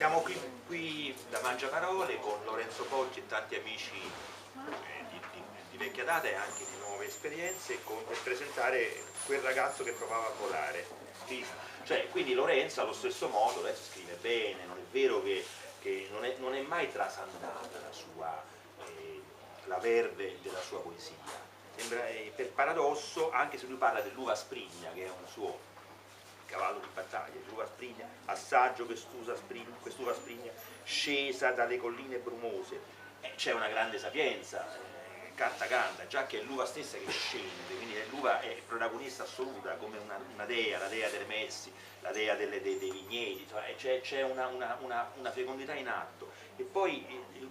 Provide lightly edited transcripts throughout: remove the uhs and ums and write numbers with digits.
Siamo qui da Mangiaparole con Lorenzo Poggi e tanti amici di vecchia data e anche di nuove esperienze per presentare quel ragazzo che provava a volare. Quindi Lorenzo allo stesso modo, Lorenzo scrive bene, non è vero che non è mai trasandata la verve della sua poesia. Sembra, per paradosso, anche se lui parla dell'uva sprigna, che è un suo cavallo di battaglia, l'uva sprigna, assaggio quest'uva sprigna scesa dalle colline brumose, c'è una grande sapienza, canta, già che è l'uva stessa che scende, quindi l'uva è protagonista assoluta, come una dea, la dea delle messi, la dea dei vigneti, c'è una fecondità in atto. E poi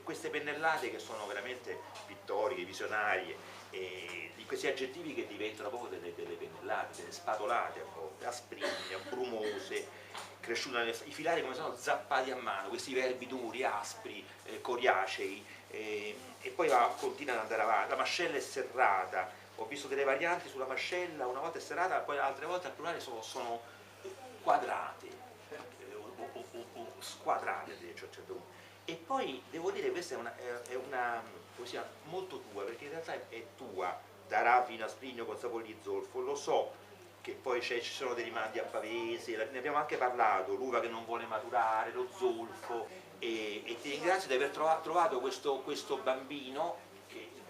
queste pennellate che sono veramente pittoriche, visionarie, di questi aggettivi che diventano proprio delle pennellate, delle spatolate a volte, asprigna, brumose, cresciute, i filari come sono zappati a mano, questi verbi duri, aspri, coriacei, e poi continua ad andare avanti. La mascella è serrata, ho visto delle varianti sulla mascella, una volta è serrata, poi altre volte al plurale sono quadrate, o squadrate a un certo punto. E poi devo dire, questa è una poesia molto tua, perché in realtà è tua, da Ravina, Sprignio, Consapoli di Zolfo, lo so che poi ci sono dei rimandi a Pavese, ne abbiamo anche parlato, l'uva che non vuole maturare, lo zolfo, e ti ringrazio di aver trovato questo bambino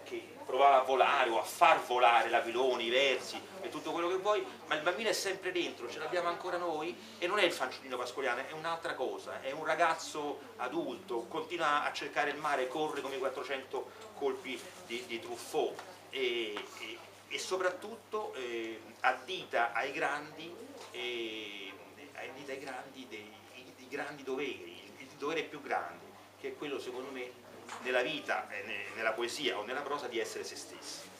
che provava a volare o a far volare l'aquilone, i versi e tutto quello che vuoi, ma il bambino è sempre dentro, ce l'abbiamo ancora noi, e non è il fanciullino pascoliano, è un'altra cosa, è un ragazzo adulto, continua a cercare il mare, corre come i 400 colpi di Truffaut, e soprattutto addita ai grandi, dei grandi doveri, il dovere più grande, che è quello, secondo me, nella vita, nella poesia o nella prosa, di essere se stessi.